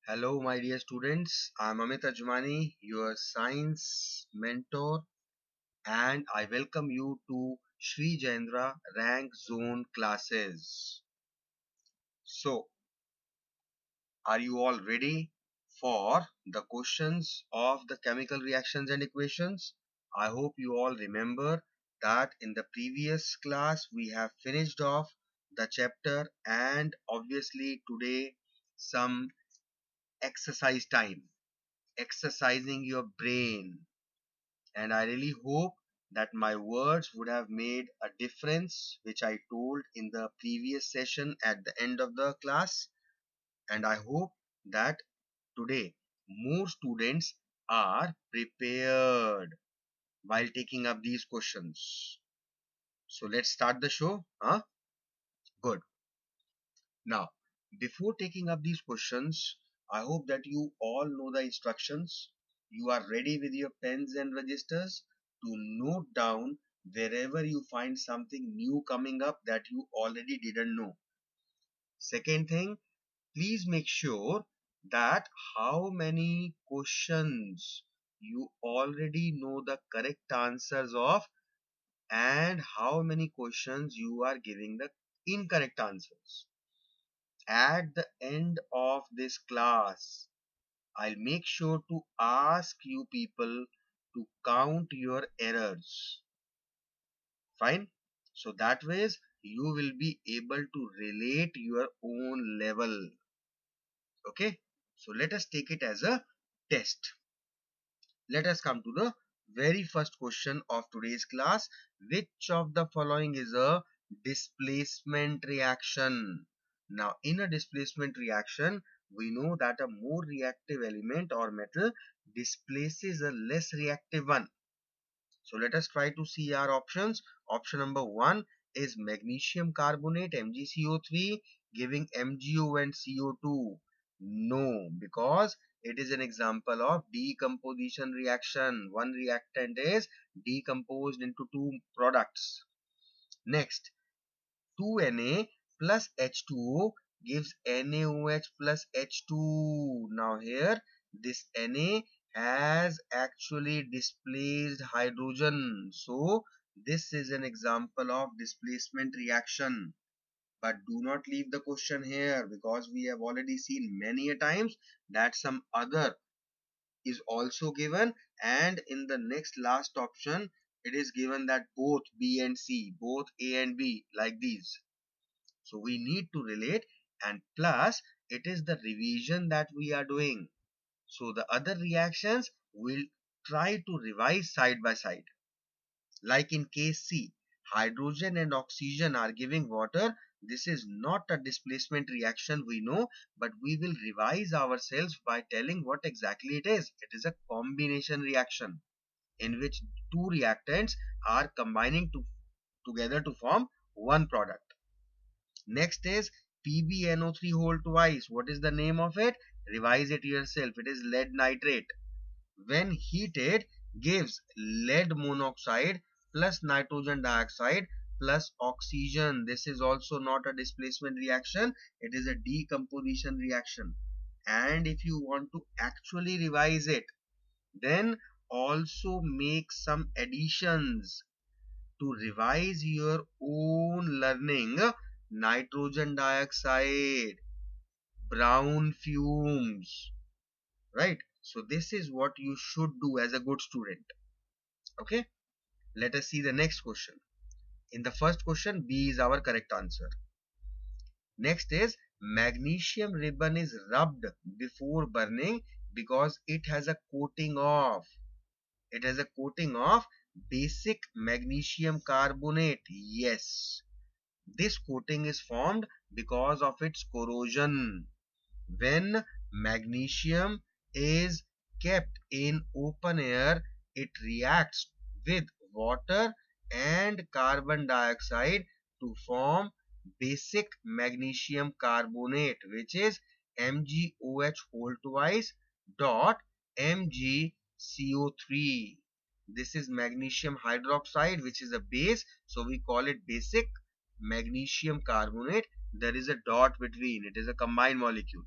Hello, my dear students. I'm Amit Ajmani, your science mentor, and I welcome you to Sri Jayendra Rank Zone classes. So, are you all ready for the questions of the chemical reactions and equations? I hope you all remember that in the previous class we have finished off the chapter, and obviously today some exercise time, exercising your brain. And I really hope that my words would have made a difference, which I told in the previous session at the end of the class. And I hope that today more students are prepared while taking up these questions. So let's start the show. Huh? Good. Now, before taking up these questions, I hope that you all know the instructions. You are ready with your pens and registers to note down wherever you find something new coming up that you already didn't know. Second thing, please make sure that how many questions you already know the correct answers of and how many questions you are giving the incorrect answers. At the end of this class, I'll make sure to ask you people to count your errors. Fine? So that ways you will be able to relate your own level. Okay? So let us take it as a test. Let us come to the very first question of today's class. Which of the following is a displacement reaction? Now, in a displacement reaction, we know that a more reactive element or metal displaces a less reactive one. So let us try to see our options. Option number 1 is magnesium carbonate MgCO3 giving MgO and CO2. No, because it is an example of decomposition reaction. One reactant is decomposed into two products. Next, 2Na plus H2O gives NaOH plus H2. Now here this Na has actually displaced hydrogen. So this is an example of displacement reaction. But do not leave the question here, because we have already seen many a times that some other is also given, and in the next last option it is given that both B and C, both A and B, like these. So we need to relate, and plus it is the revision that we are doing. So the other reactions will try to revise side by side. Like in case C, hydrogen and oxygen are giving water. This is not a displacement reaction, we know, but we will revise ourselves by telling what exactly it is. It is a combination reaction in which two reactants are combining together to form one product. Next is PbNO3 whole twice. What is the name of it? Revise it yourself. It is lead nitrate. When heated, gives lead monoxide plus nitrogen dioxide plus oxygen. This is also not a displacement reaction. It is a decomposition reaction. And if you want to actually revise it, then also make some additions to revise your own learning. Nitrogen dioxide, brown fumes, right? So this is what you should do as a good student. Okay, let us see the next question. In the first question, B is our correct answer. Next is magnesium ribbon is rubbed before burning because it has a coating of basic magnesium carbonate. Yes, this coating is formed because of its corrosion. When magnesium is kept in open air, it reacts with water and carbon dioxide to form basic magnesium carbonate, which is MgOH whole twice dot MgCO3. This is magnesium hydroxide, which is a base, so we call it basic magnesium carbonate. There is a dot between, it is a combined molecule.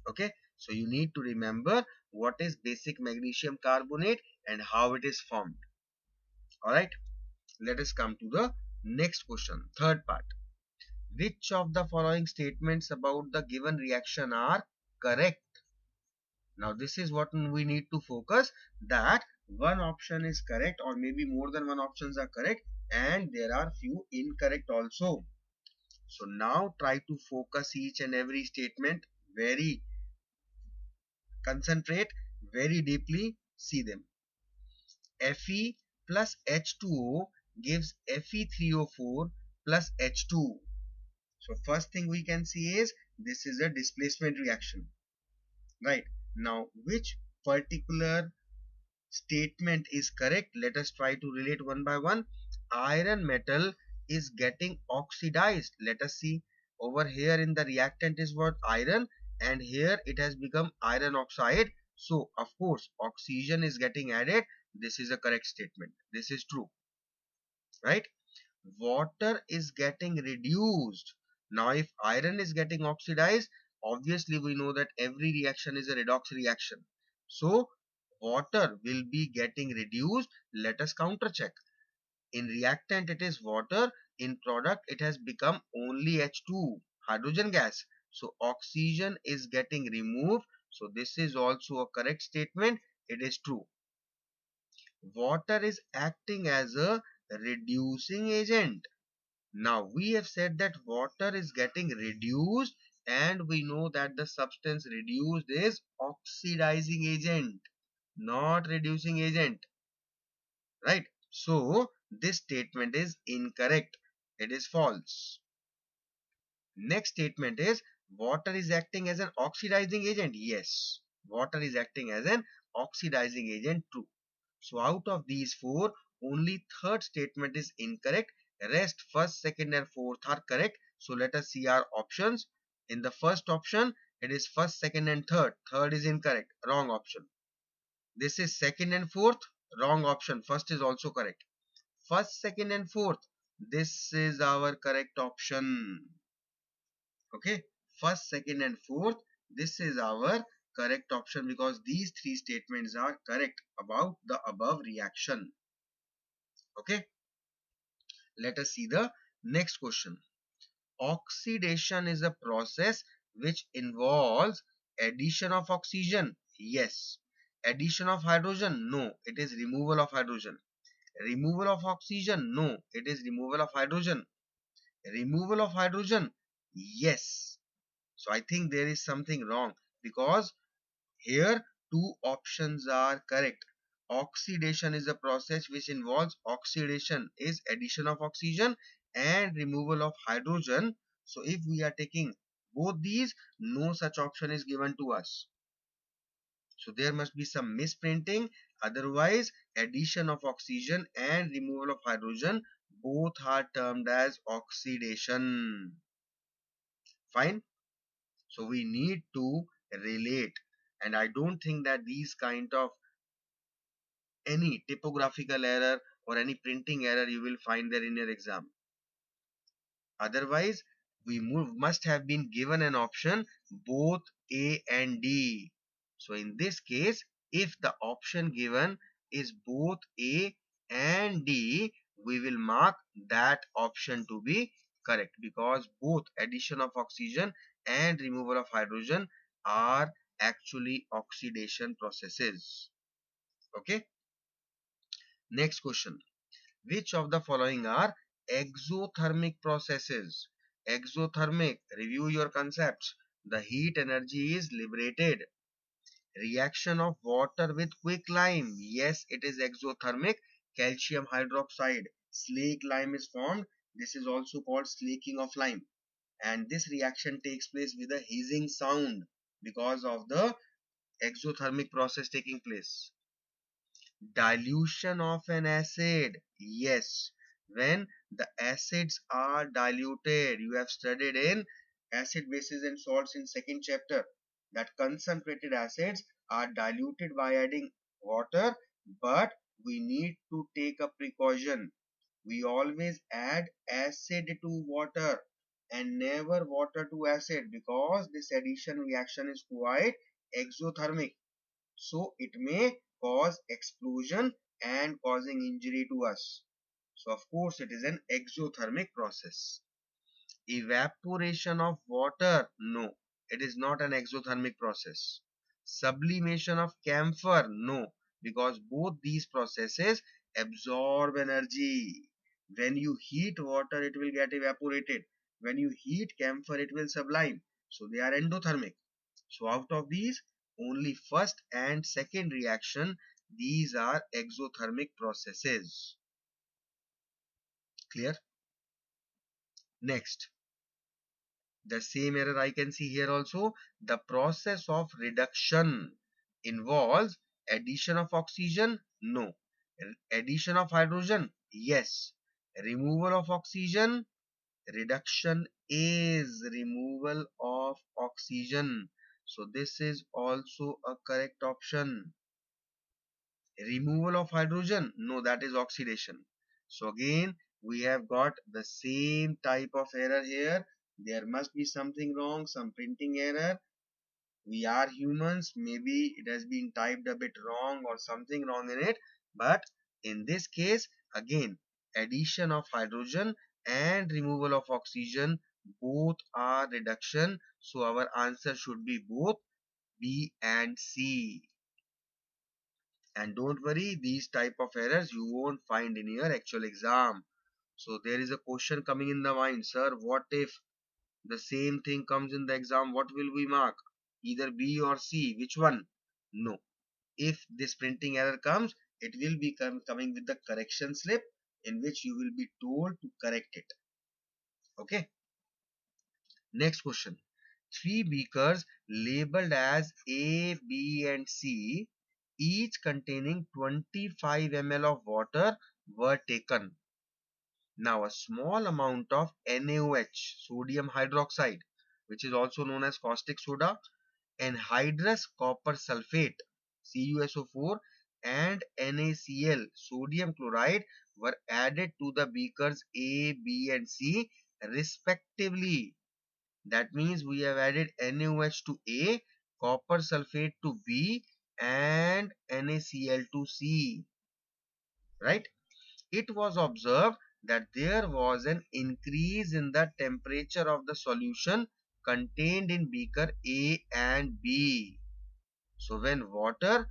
Okay, so you need to remember what is basic magnesium carbonate and how it is formed. All right, let us come to the next question, third part. Which of the following statements about the given reaction are correct? Now this is what we need to focus, that one option is correct or maybe more than one options are correct and there are few incorrect also. So now try to focus each and every statement, very concentrate very deeply, see them. Fe plus H2O gives Fe3O4 plus H2. So first thing we can see is this is a displacement reaction, right? Now which particular statement is correct? Let us try to relate one by one. Iron metal is getting oxidized. Let us see, over here in the reactant is what? Iron, and here it has become iron oxide. So of course oxygen is getting added. This is a correct statement. This is true, right? Water is getting reduced. Now if iron is getting oxidized, obviously we know that every reaction is a redox reaction. So water will be getting reduced. Let us counter check. In reactant it is water, in product it has become only H2, hydrogen gas. So oxygen is getting removed. So this is also a correct statement. It is true. Water is acting as a reducing agent. Now we have said that water is getting reduced and we know that the substance reduced is oxidizing agent, not reducing agent, right? So this statement is incorrect. It is false. Next statement is water is acting as an oxidizing agent. Yes, water is acting as an oxidizing agent. True. So out of these four, only third statement is incorrect. Rest first, second and fourth are correct. So let us see our options. In the first option, it is first, second and third. Third is incorrect. Wrong option. This is second and fourth. Wrong option. First is also correct. First, second and fourth. This is our correct option. Okay. First, second and fourth. This is our correct option because these three statements are correct about the above reaction. Okay, let us see the next question. Oxidation is a process which involves addition of oxygen. Yes. Addition of hydrogen. No, it is removal of hydrogen. Removal of oxygen. No, it is removal of hydrogen. Removal of hydrogen. Yes. So I think there is something wrong because here two options are correct. Oxidation is a process which involves oxidation is addition of oxygen and removal of hydrogen. So if we are taking both these, no such option is given to us. So there must be some misprinting. Otherwise, addition of oxygen and removal of hydrogen both are termed as oxidation. Fine. So we need to relate. And I don't think that these kind of any typographical error or any printing error you will find there in your exam. Otherwise, must have been given an option both A and D. So in this case, if the option given is both A and D, we will mark that option to be correct because both addition of oxygen and removal of hydrogen are actually oxidation processes. Okay. Next question. Which of the following are exothermic processes? Exothermic, review your concepts. The heat energy is liberated. Reaction of water with quicklime. Yes, it is exothermic. Calcium hydroxide. Slake lime is formed. This is also called slaking of lime. And this reaction takes place with a hissing sound because of the exothermic process taking place. Dilution of an acid. Yes, when the acids are diluted, you have studied in acid, bases and salts in second chapter that concentrated acids are diluted by adding water, but we need to take a precaution. We always add acid to water. and never water to acid, because this addition reaction is quite exothermic. So it may cause explosion and causing injury to us. So of course it is an exothermic process. Evaporation of water, no, it is not an exothermic process. Sublimation of camphor, no, because both these processes absorb energy. When you heat water, it will get evaporated. When you heat camphor, it will sublime. So they are endothermic. So out of these, only first and second reaction, these are exothermic processes. Clear? Next, the same error I can see here also. The process of reduction involves addition of oxygen? No. Addition of hydrogen? Yes. Removal of oxygen? Reduction is removal of oxygen. So this is also a correct option. Removal of hydrogen? No, that is oxidation. So again, we have got the same type of error here. There must be something wrong, some printing error. We are humans, maybe it has been typed a bit wrong or something wrong in it. But in this case, again, addition of hydrogen and removal of oxygen, both are reduction. So our answer should be both B and C. And don't worry, these type of errors you won't find in your actual exam. So there is a question coming in the mind, sir, what if the same thing comes in the exam, what will we mark? Either B or C, which one? No. If this printing error comes, it will be coming with the correction slip in which you will be told to correct it. Okay. Next question. Three beakers labeled as A, B and C, each containing 25 ml of water, were taken. Now a small amount of NaOH, sodium hydroxide, which is also known as caustic soda, anhydrous copper sulfate, CuSO4, and NaCl, sodium chloride, were added to the beakers A, B and C respectively. That means we have added NaOH to A, copper sulfate to B and NaCl to C. Right? It was observed that there was an increase in the temperature of the solution contained in beaker A and B. So when water,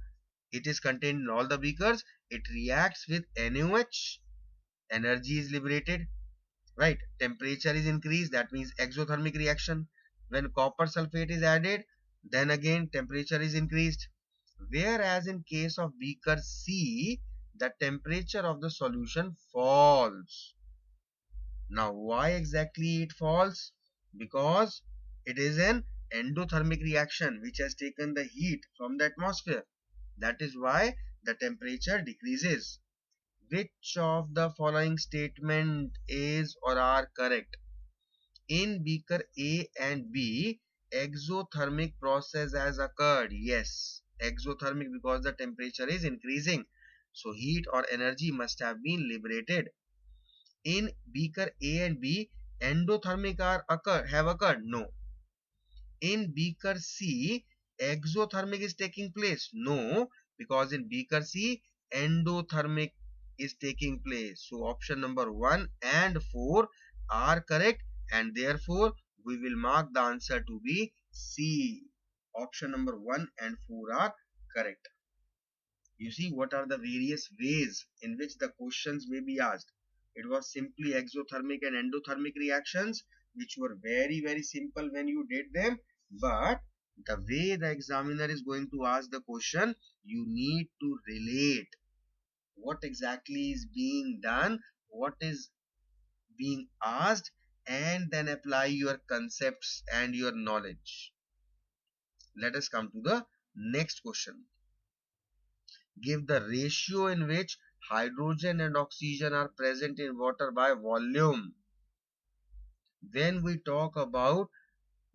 it is contained in all the beakers, it reacts with NaOH, energy is liberated, right? Temperature is increased, that means exothermic reaction. When copper sulfate is added, then again temperature is increased. Whereas in case of beaker C, the temperature of the solution falls. Now why exactly it falls? Because it is an endothermic reaction which has taken the heat from the atmosphere. That is why the temperature decreases. Which of the following statement is or are correct? In beaker A and B, exothermic process has occurred. Yes, exothermic, because the temperature is increasing. So heat or energy must have been liberated. In beaker A and B, endothermic have occurred. No. In beaker C, exothermic is taking place. No, because in beaker C, endothermic is taking place. So option number 1 and 4 are correct, and therefore we will mark the answer to be C. Option number 1 and 4 are correct. You see what are the various ways in which the questions may be asked. It was simply exothermic and endothermic reactions, which were very, very simple when you did them. But the way the examiner is going to ask the question, you need to relate what exactly is being done, what is being asked, and then apply your concepts and your knowledge. Let us come to the next question. Give the ratio in which hydrogen and oxygen are present in water by volume. When we talk about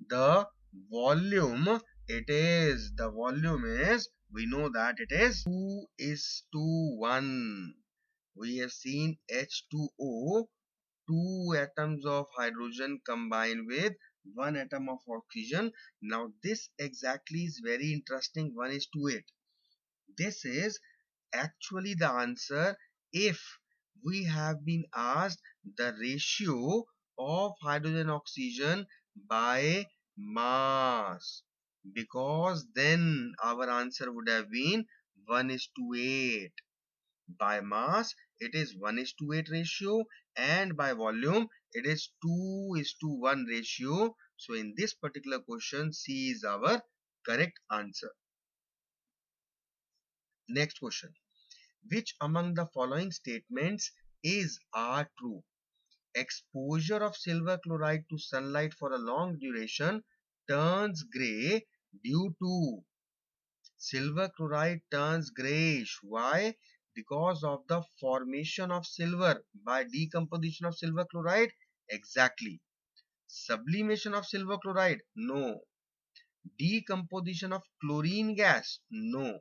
the volume, the volume is, we know that it is 2 is to 1. We have seen H2O two atoms of hydrogen combine with one atom of oxygen. Now this exactly is very interesting. 1:8. This is actually the answer if we have been asked the ratio of hydrogen oxygen by mass, because then our answer would have been 1:8. By mass it is 1:8 ratio, and by volume it is 2:1 ratio. So in this particular question, C is our correct answer. Next question: which among the following statements are true? Exposure of silver chloride to sunlight for a long duration turns grey due to silver chloride turns grayish. Why? Because of the formation of silver by decomposition of silver chloride? Exactly. Sublimation of silver chloride? No. Decomposition of chlorine gas? No.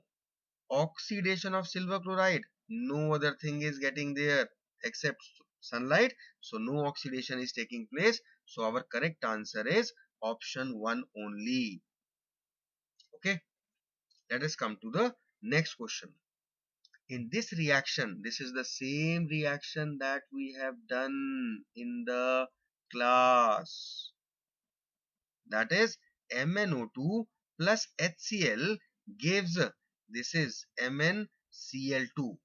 Oxidation of silver chloride? No other thing is getting there except sunlight. So no oxidation is taking place. So our correct answer is option 1 only. Okay. Let us come to the next question. In this reaction, this is the same reaction that we have done in the class. That is MnO2 plus HCl gives, this is MnCl2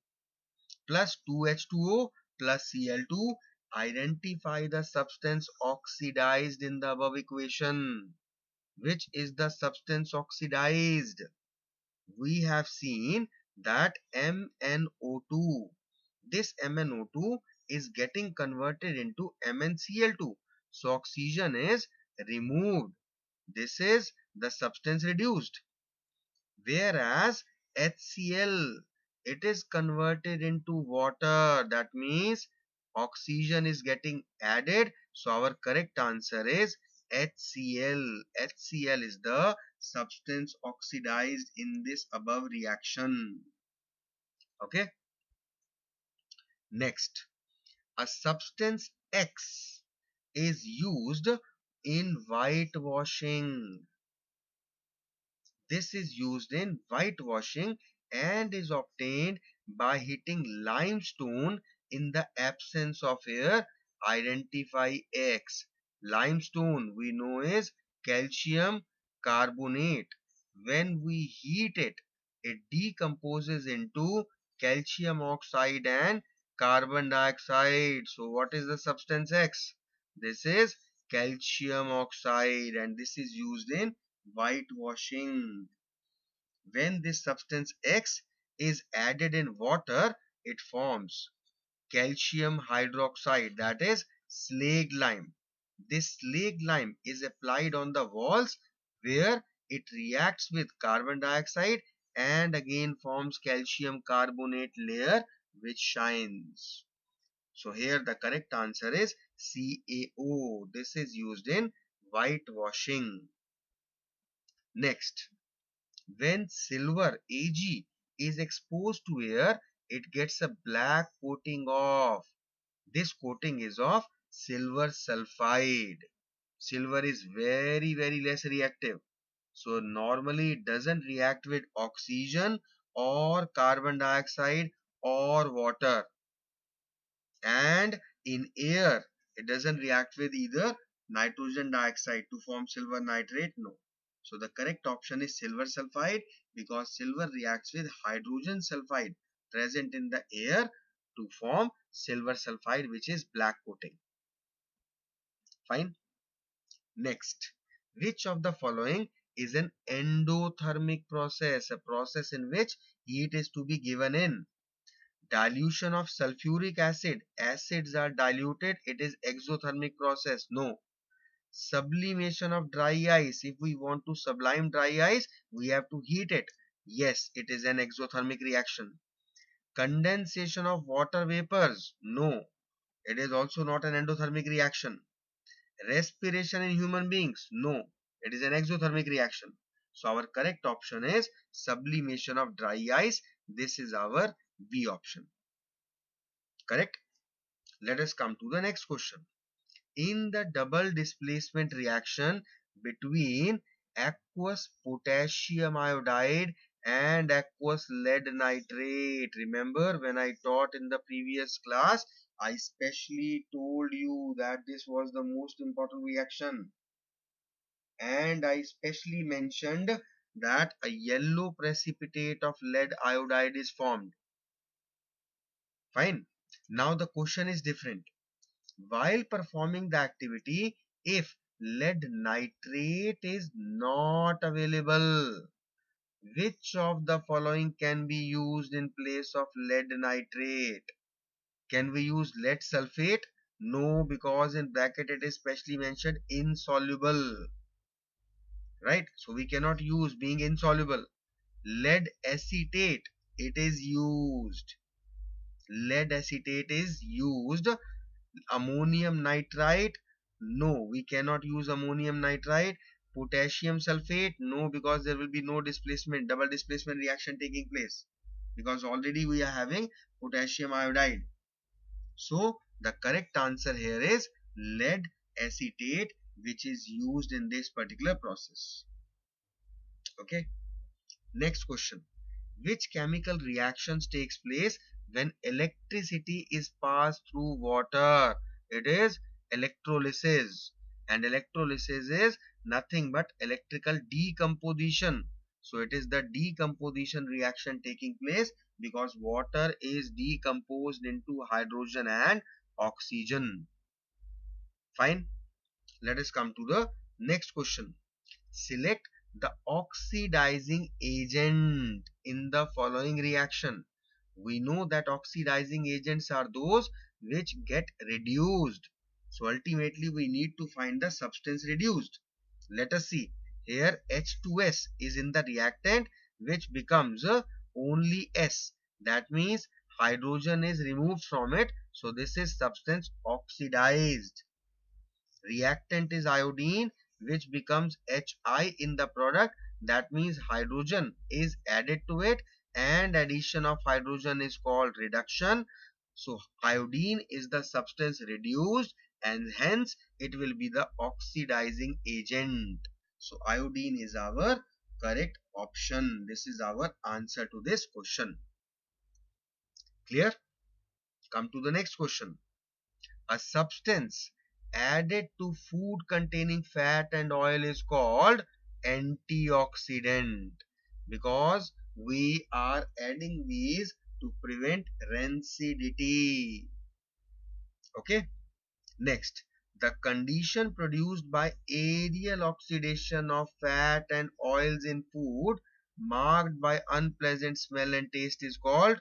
plus 2H2O plus Cl2. Identify the substance oxidized in the above equation. Which is the substance oxidized? We have seen that MnO2, this MnO2 is getting converted into MnCl2. So oxygen is removed. This is the substance reduced. Whereas HCl, it is converted into water. That means oxygen is getting added. So our correct answer is HCl. HCl is the substance oxidized in this above reaction. Okay. Next, a substance X is used in whitewashing. This is used in whitewashing and is obtained by heating limestone in the absence of air. Identify X. Limestone we know is calcium carbonate. When we heat it, it decomposes into calcium oxide and carbon dioxide. So what is the substance X? This is calcium oxide, and this is used in whitewashing. When this substance X is added in water, it forms calcium hydroxide, that is slag lime. This slag lime is applied on the walls where it reacts with carbon dioxide and again forms calcium carbonate layer which shines. So here the correct answer is CaO. This is used in whitewashing. Next, when silver Ag is exposed to air, it gets a black coating of. This coating is of silver sulfide. Silver is very less reactive. So normally it doesn't react with oxygen or carbon dioxide or water. And in air, it doesn't react with either nitrogen dioxide to form silver nitrate. No. So the correct option is silver sulfide, because silver reacts with hydrogen sulfide present in the air to form silver sulfide, which is black coating. Fine. Next, which of the following is an endothermic process? A process in which heat is to be given in. Dilution of sulfuric acid. Acids are diluted. It is exothermic process. No. Sublimation of dry ice. If we want to sublime dry ice, we have to heat it. Yes, it is an exothermic reaction. Condensation of water vapors. No. It is also not an endothermic reaction. Respiration in human beings. No. It is an exothermic reaction. So our correct option is sublimation of dry ice. This is our B option. Correct? Let us come to the next question. In the double displacement reaction between aqueous potassium iodide and aqueous lead nitrate, remember when I taught in the previous class, I specially told you that this was the most important reaction, and I specially mentioned that a yellow precipitate of lead iodide is formed. Fine. Now the question is different. While performing the activity, if lead nitrate is not available, which of the following can be used in place of lead nitrate? Can we use lead sulfate? No, because in bracket it is specially mentioned insoluble, right? So we cannot use being insoluble. Lead acetate, it is used. Lead acetate is used. Ammonium nitrite, no, we cannot use ammonium nitrite. Potassium sulfate, no, because there will be no displacement, double displacement reaction taking place, because already we are having potassium iodide. So the correct answer here is lead acetate, which is used in this particular process. Okay. Next question. Which chemical reactions takes place when electricity is passed through water? It is electrolysis. And electrolysis is nothing but electrical decomposition. So it is the decomposition reaction taking place because water is decomposed into hydrogen and oxygen. Fine. Let us come to the next question. Select the oxidizing agent in the following reaction. We know that oxidizing agents are those which get reduced. So ultimately we need to find the substance reduced. Let us see. Here H2S is in the reactant, which becomes only S. That means hydrogen is removed from it. So this is substance oxidized. Reactant is iodine, which becomes Hi in the product. That means hydrogen is added to it, and addition of hydrogen is called reduction. So iodine is the substance reduced, and hence it will be the oxidizing agent. So iodine is our correct option. This is our answer to this question. Clear? Come to the next question. A substance added to food containing fat and oil is called antioxidant, because we are adding these to prevent rancidity. Okay. Next, the condition produced by aerial oxidation of fat and oils in food marked by unpleasant smell and taste is called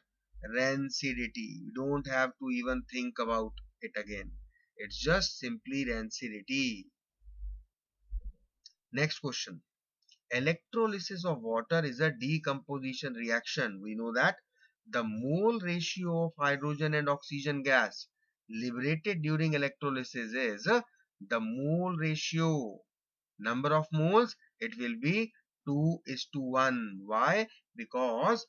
rancidity. You don't have to even think about it again. It's just simply rancidity. Next question. Electrolysis of water is a decomposition reaction. We know that the mole ratio of hydrogen and oxygen gas liberated during electrolysis is the mole ratio. Number of moles, it will be 2:1. Why? Because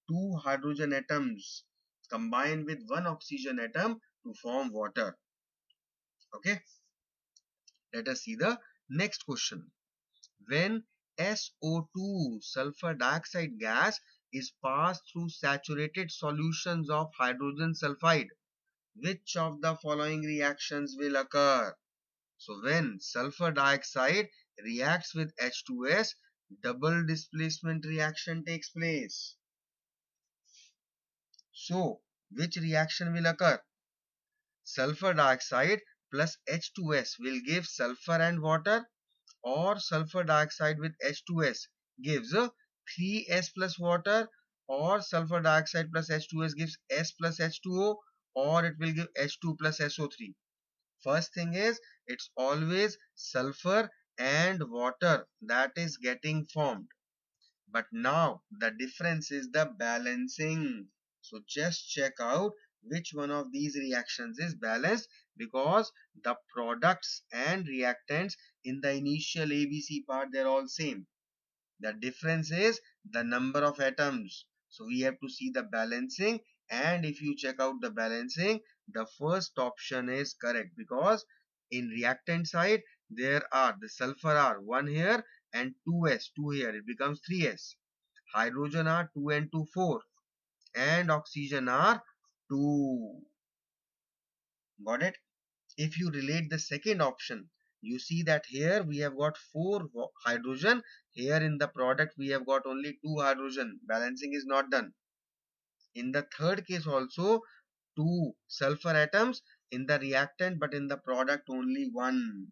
two hydrogen atoms combine with one oxygen atom to form water. Okay. Let us see the next question. When SO2 sulfur dioxide gas is passed through saturated solutions of hydrogen sulfide, which of the following reactions will occur? So when sulfur dioxide reacts with H2S, double displacement reaction takes place. So which reaction will occur? Sulfur dioxide plus H2S will give sulfur and water, or sulfur dioxide with H2S gives 3S plus water, or sulfur dioxide plus H2S gives S plus H2O, or it will give H2 plus SO3. First thing is, it's always sulfur and water that is getting formed. But now the difference is the balancing. So just check out which one of these reactions is balanced, because the products and reactants in the initial ABC part, they're all same. The difference is the number of atoms. So we have to see the balancing And if you check out the balancing, the first option is correct, because in reactant side there are the sulfur are 1 here and 2s, 2 here, it becomes 3s. Hydrogen are 2 and 2, 4, and oxygen are 2. Got it? If you relate the second option, you see that here we have got 4 hydrogen, here in the product we have got only 2 hydrogen, balancing is not done. In the third case also, 2 sulfur atoms in the reactant, but in the product only 1.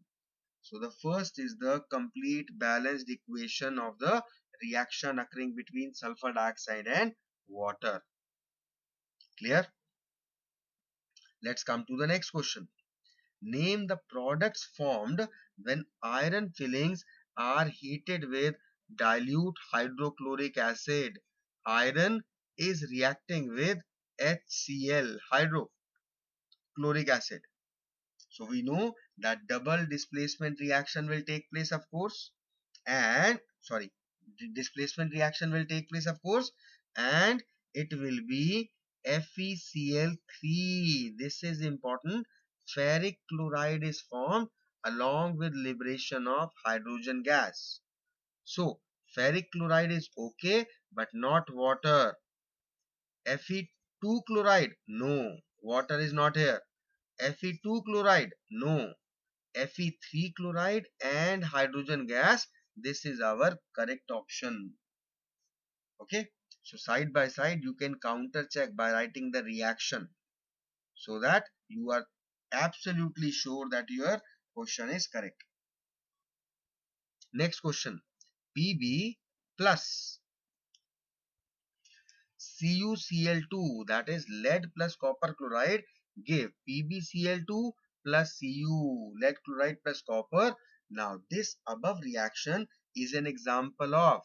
So the first is the complete balanced equation of the reaction occurring between sulfur dioxide and water. Clear? Let's come to the next question. Name the products formed when iron fillings are heated with dilute hydrochloric acid. Iron is reacting with HCl, hydrochloric acid. So we know that double displacement reaction will take place, of course, and sorry, displacement reaction will take place, of course, and it will be FeCl3. This is important. Ferric chloride is formed along with liberation of hydrogen gas. So ferric chloride is okay, but not water. Fe2 chloride, no, water is not here. Fe2 chloride, no. Fe3 chloride and hydrogen gas, this is our correct option. Okay, so side by side you can counter check by writing the reaction, so that you are absolutely sure that your question is correct. Next question. Pb plus CuCl2, that is lead plus copper chloride, give PbCl2 plus Cu, lead chloride plus copper. Now this above reaction is an example of,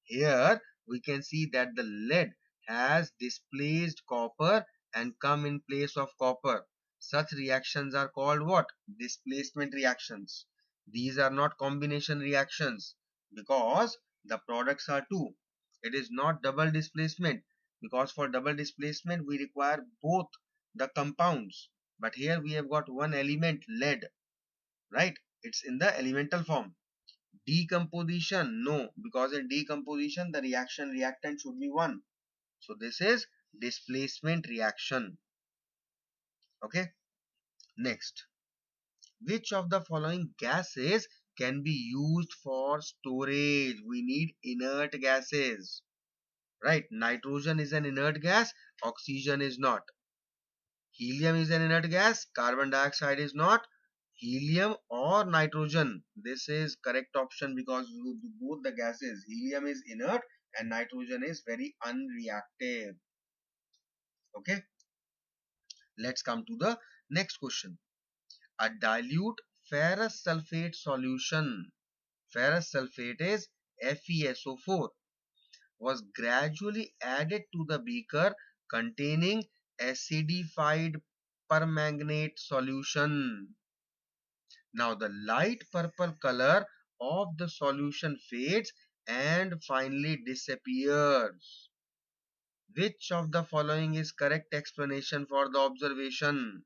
here we can see that the lead has displaced copper and come in place of copper. Such reactions are called what? Displacement reactions. These are not combination reactions, because the products are two. It is not double displacement, because for double displacement we require both the compounds. But here we have got one element, lead, right? It's in the elemental form. Decomposition, no, because in decomposition the reactant should be one. So this is displacement reaction. Okay. Next, which of the following gases can be used for storage? We need inert gases, right? Nitrogen is an inert gas, oxygen is not. Helium is an inert gas, carbon dioxide is not. Helium or nitrogen, this is correct option, because both the gases, helium is inert and nitrogen is very unreactive. Okay, let's come to the next question. A dilute ferrous sulfate solution, ferrous sulfate is FeSO4, was gradually added to the beaker containing acidified permanganate solution. Now the light purple color of the solution fades and finally disappears. Which of the following is correct explanation for the observation?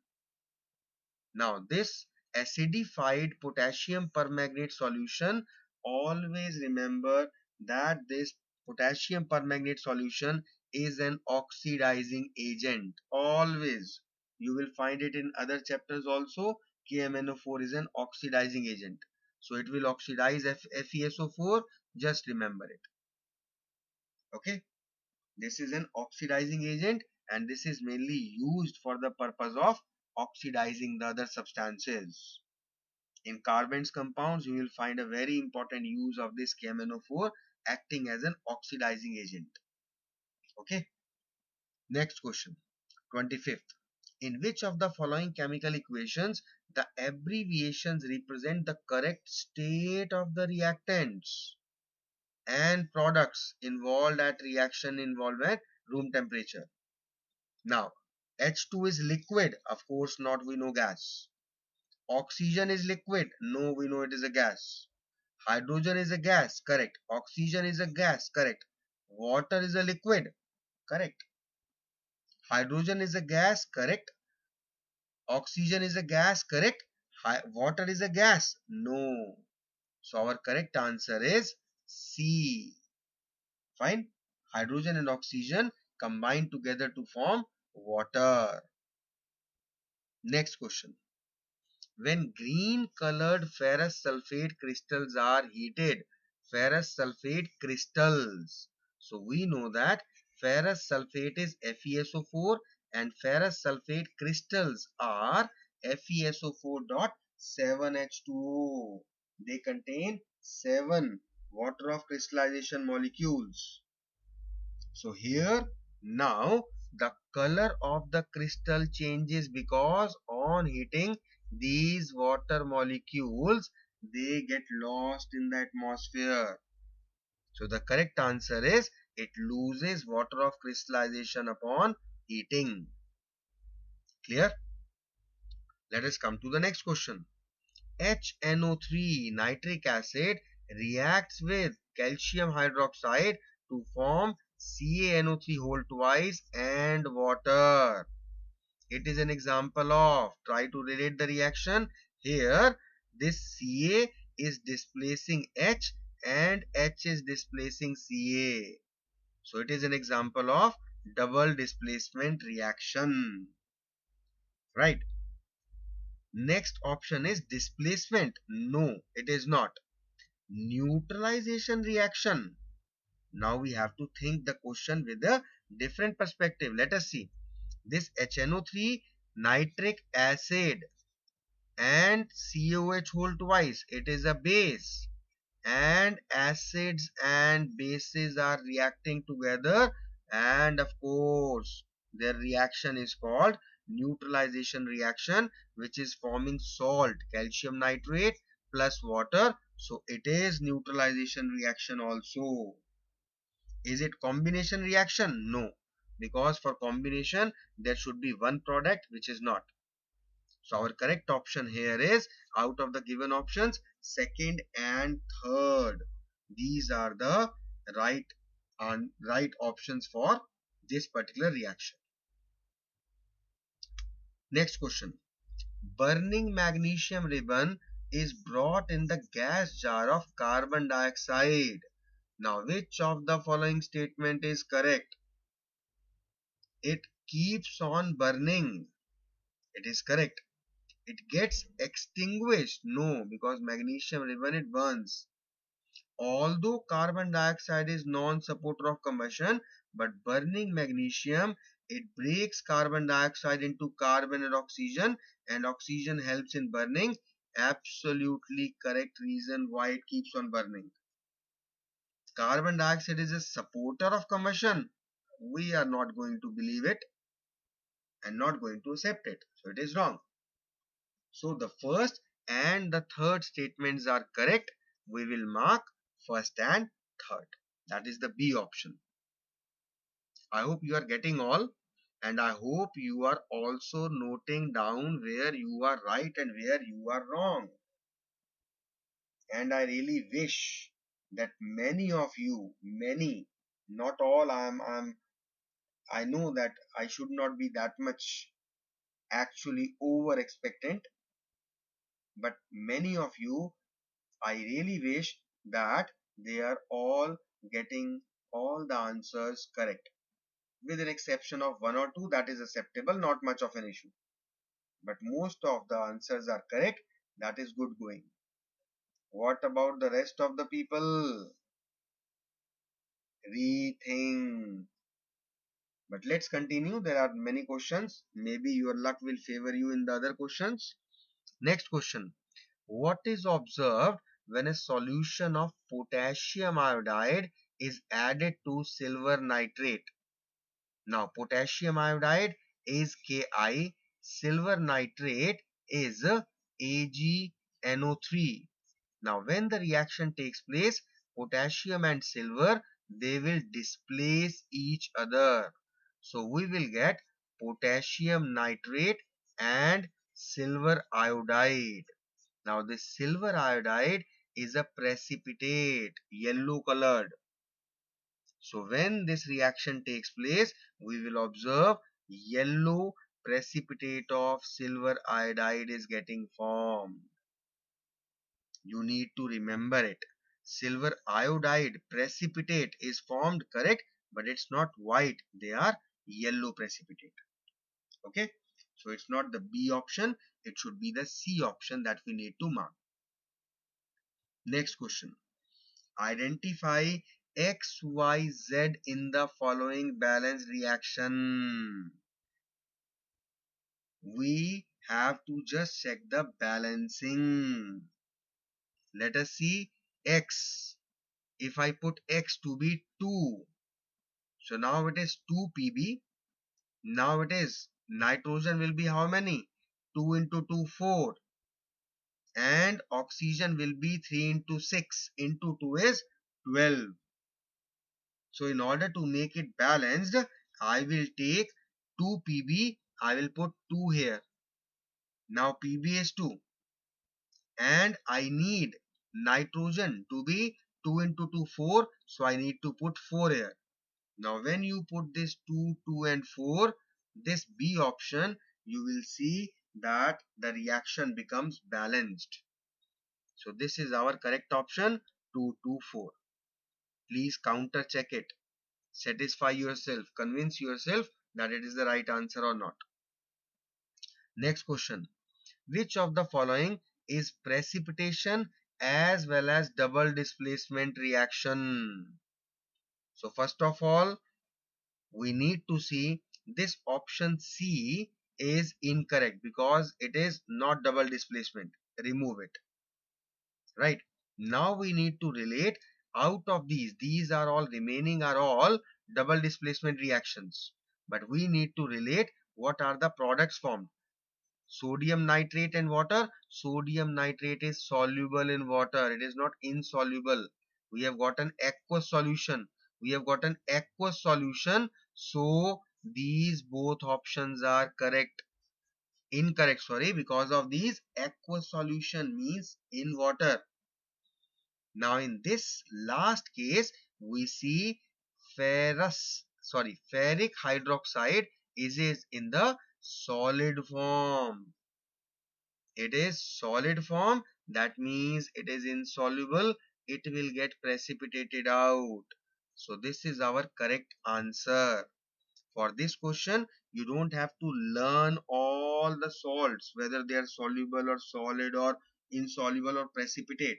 Now this acidified potassium permanganate solution, always remember that this potassium permanganate solution is an oxidizing agent. Always. You will find it in other chapters also. KMNO4 is an oxidizing agent. So it will oxidize FeSO4. Just remember it. Okay. This is an oxidizing agent, and this is mainly used for the purpose of oxidizing the other substances. In carbons compounds, you will find a very important use of this KMNO4 acting as an oxidizing agent. Okay. Next question. 25th. In which of the following chemical equations the abbreviations represent the correct state of the reactants and products involved at reaction involved at room temperature? Now, H2 is liquid, of course not, we know gas. Oxygen is liquid, no, we know it is a gas. Hydrogen is a gas, correct. Oxygen is a gas, correct. Water is a liquid, correct. Hydrogen is a gas, correct. Oxygen is a gas, correct. Water is a gas, no. So our correct answer is C. Fine. Hydrogen and oxygen combine together to form water. Next question. When green colored ferrous sulfate crystals are heated, ferrous sulfate crystals. So we know that ferrous sulfate is FeSO4 and ferrous sulfate crystals are FeSO4.7H2O. They contain 7 water of crystallization molecules. So here now the color of the crystal changes because on heating these water molecules they get lost in the atmosphere. So the correct answer is it loses water of crystallization upon heating. Clear? Let us come to the next question. HNO3 nitric acid reacts with calcium hydroxide to form CaNO3 whole twice and water. It is an example of, try to relate the reaction. Here this Ca is displacing H and H is displacing Ca. So it is an example of double displacement reaction. Right. Next option is displacement. No, it is not. Neutralization reaction. Now we have to think the question with a different perspective. Let us see. This HNO3 nitric acid and COH whole twice. It is a base. And acids and bases are reacting together. And of course, their reaction is called neutralization reaction, which is forming salt, calcium nitrate plus water. So it is neutralization reaction also. Is it combination reaction? No, because for combination there should be one product, which is not. So our correct option here is, out of the given options, second and third. These are the right options for this particular reaction. Next question. Burning magnesium ribbon is brought in the gas jar of carbon dioxide. Now, which of the following statement is correct? It keeps on burning. It is correct. It gets extinguished. No, because magnesium ribbon it burns. Although carbon dioxide is non-supporter of combustion, but burning magnesium, it breaks carbon dioxide into carbon and oxygen helps in burning. Absolutely correct reason why it keeps on burning. Carbon dioxide is a supporter of combustion. We are not going to believe it and not going to accept it. So it is wrong. So the first and the third statements are correct. We will mark first and third. That is the B option. I hope you are getting all, and I hope you are also noting down where you are right and where you are wrong. And I really wish that many of you, many, not all, I know that I should not be that much actually over expectant, but many of you, I really wish that they are all getting all the answers correct, with an exception of one or two that is acceptable, not much of an issue. But most of the answers are correct. That is good going. What about the rest of the people? Rethink. But let's continue. There are many questions. Maybe your luck will favor you in the other questions. Next question. What is observed when a solution of potassium iodide is added to silver nitrate? Now, potassium iodide is Ki, silver nitrate is AgNO3. Now, when the reaction takes place, potassium and silver, they will displace each other. So, we will get potassium nitrate and silver iodide. Now, this silver iodide is a precipitate, yellow colored. So, when this reaction takes place, we will observe yellow precipitate of silver iodide is getting formed. You need to remember it. Silver iodide precipitate is formed, correct? But it's not white. They are yellow precipitate. Okay. So it's not the B option. It should be the C option that we need to mark. Next question. Identify X, Y, Z in the following balanced reaction. We have to just check the balancing. Let us see X. If I put X to be 2, so now it is 2 Pb. Now it is nitrogen will be how many? 2 into 2, 4. And oxygen will be 3 into 6 into 2 is 12. So in order to make it balanced, I will take 2 Pb. I will put 2 here. Now Pb is 2. And I need nitrogen to be 2 into 2, 4. So I need to put 4 here. Now when you put this 2, 2 and 4, this B option, you will see that the reaction becomes balanced. So this is our correct option, 2, 2, 4. Please counter check it. Satisfy yourself. Convince yourself that it is the right answer or not. Next question. Which of the following is precipitation as well as double displacement reaction? So first of all, we need to see this option C is incorrect because it is not double displacement. Remove it. Right. Now we need to relate out of these are all remaining are all double displacement reactions. But we need to relate what are the products formed. Sodium nitrate and water. Sodium nitrate is soluble in water. It is not insoluble. We have got an aqueous solution. We have got an aqueous solution. So these both options are correct. Incorrect, sorry, because of these aqueous solution means in water. Now in this last case, we see ferric hydroxide is in the solid form. It is solid form, that means it is insoluble. It will get precipitated out. So this is our correct answer. For this question, you don't have to learn all the salts, whether they are soluble or solid or insoluble or precipitate.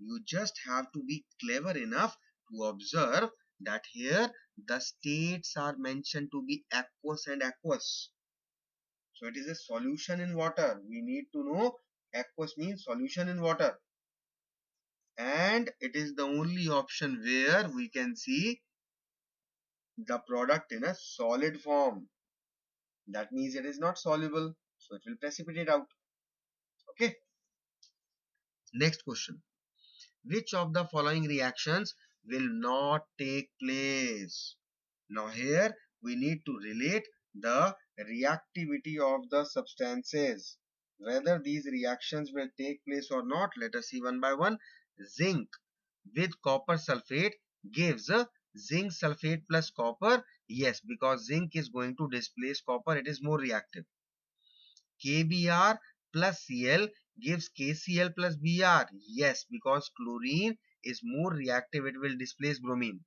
You just have to be clever enough to observe that here the states are mentioned to be aqueous and aqueous. So it is a solution in water. We need to know aqueous means solution in water. And it is the only option where we can see the product in a solid form. That means it is not soluble. So it will precipitate out. Okay. Next question. Which of the following reactions will not take place? Now here we need to relate the reactivity of the substances. Whether these reactions will take place or not, let us see one by one. Zinc with copper sulfate gives zinc sulfate plus copper. Yes, because zinc is going to displace copper, it is more reactive. KBr plus Cl gives KCl plus Br. Yes, because chlorine is more reactive, it will displace bromine.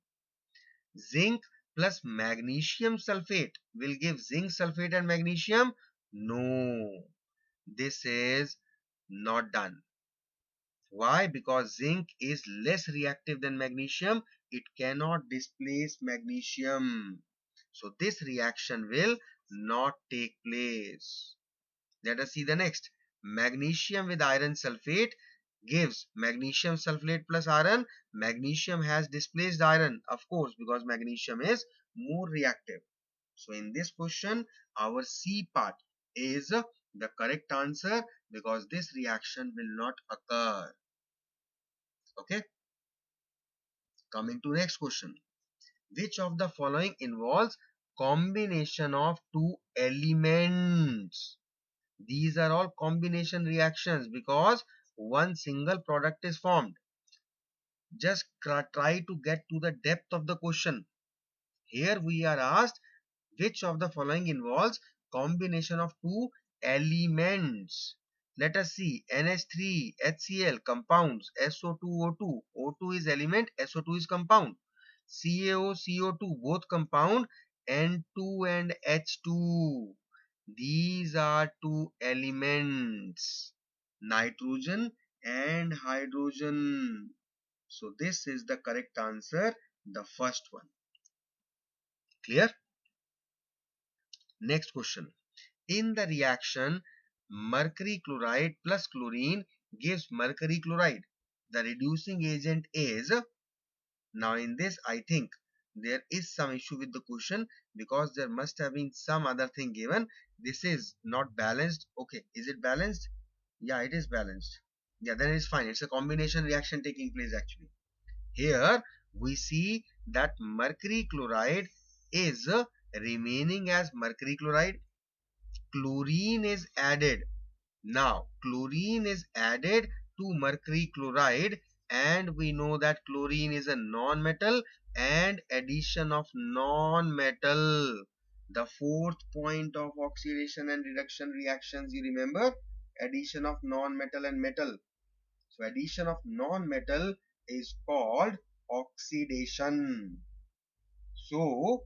Zinc plus magnesium sulfate will give zinc sulfate and magnesium. No, this is not done. Why? Because zinc is less reactive than magnesium. It cannot displace magnesium. So this reaction will not take place. Let us see the next. Magnesium with iron sulfate gives magnesium sulfate plus iron. Magnesium has displaced iron, of course, because magnesium is more reactive. So in this question, our C part is the correct answer because this reaction will not occur. Okay. Coming to next question. Which of the following involves combination of two elements? These are all combination reactions because one single product is formed. Just try to get to the depth of the question. Here we are asked Which of the following involves combination of two elements? Let us see. NH3, HCl compounds SO2, O2. O2 is element, SO2 is compound. CaO, CO2 both compound N2 and H2. These are two elements, nitrogen and hydrogen. So this is the correct answer, the first one. Clear? Next question. In the reaction, mercury chloride plus chlorine gives mercury chloride. The reducing agent is, now in this I think there is some issue with the question because there must have been some other thing given. This is not balanced. Okay, is it balanced? Yeah, it is balanced. Yeah, then it's fine. It's a combination reaction taking place actually. Here we see that mercury chloride is remaining as mercury chloride. Chlorine is added. Now, chlorine is added to mercury chloride, and we know that chlorine is a non-metal, and addition of non-metal. The fourth point of oxidation and reduction reactions, you remember? Addition of non-metal and metal. So, addition of non-metal is called oxidation. So,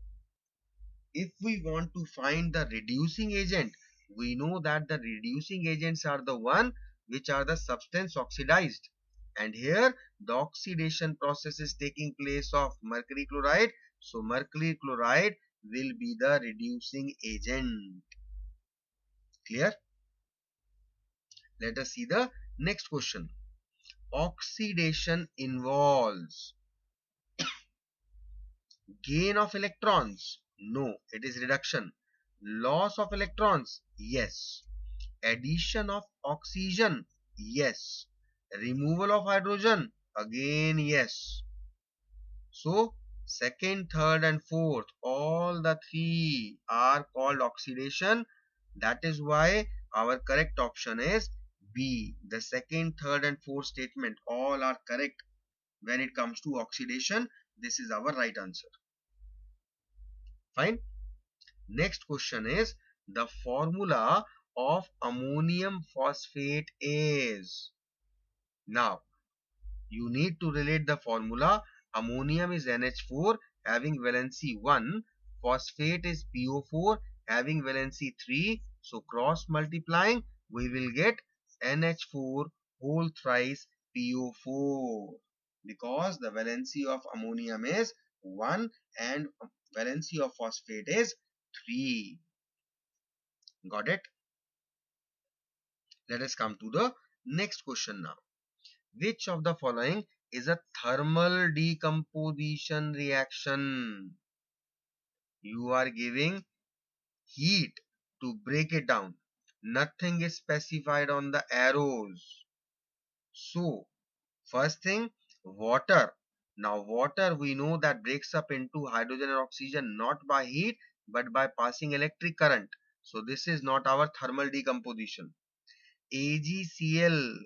if we want to find the reducing agent, we know that the reducing agents are the one which are the substance oxidized. And here the oxidation process is taking place of mercury chloride. So mercury chloride will be the reducing agent. Clear? Let us see the next question. Oxidation involves gain of electrons. No, it is reduction. Loss of electrons. Yes. Addition of oxygen. Yes. Removal of hydrogen. Again, yes. So, second, third and fourth, all the three are called oxidation. That is why our correct option is B. The second, third and fourth statement all are correct when it comes to oxidation. This is our right answer. Fine. Next question is the formula of ammonium phosphate is. Now, you need to relate the formula. Ammonium is NH4 having valency 1. Phosphate is PO4 having valency 3. So, cross multiplying, we will get NH4 whole thrice PO4 because the valency of ammonium is 1 and valency of phosphate is 3. Got it? Let us come to the next question now. Which of the following is a thermal decomposition reaction? You are giving heat to break it down. Nothing is specified on the arrows. So, first thing, water. Now, water we know that breaks up into hydrogen and oxygen not by heat but by passing electric current. So, this is not our thermal decomposition. AgCl.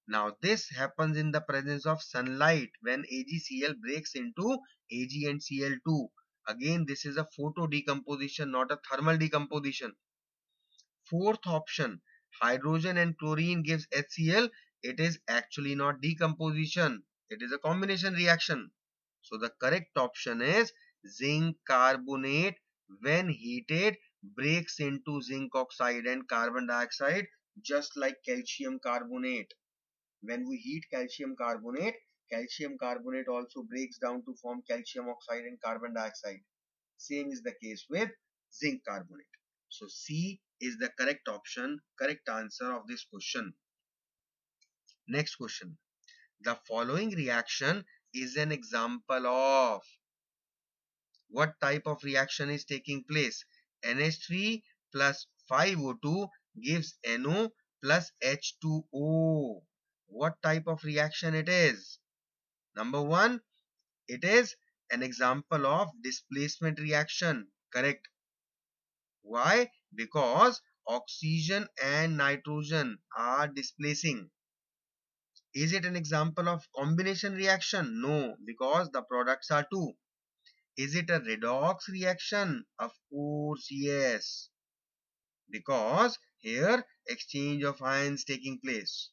Now this happens in the presence of sunlight when AgCl breaks into Ag and Cl2. Again, this is a photo decomposition, not a thermal decomposition. Fourth option, hydrogen and chlorine gives HCl. It is actually not decomposition. It is a combination reaction. So the correct option is zinc carbonate when heated breaks into zinc oxide and carbon dioxide just like calcium carbonate. When we heat calcium carbonate also breaks down to form calcium oxide and carbon dioxide. Same is the case with zinc carbonate. So C is the correct option, correct answer of this question. Next question. The following reaction is an example of what type of reaction is taking place? NH3 plus 5O2 gives NO plus H2O. What type of reaction it is? Number one, it is an example of displacement reaction. Correct. Why? Because oxygen and nitrogen are displacing. Is it an example of combination reaction? No, because the products are two. Is it a redox reaction? Of course, yes. Because here exchange of ions taking place.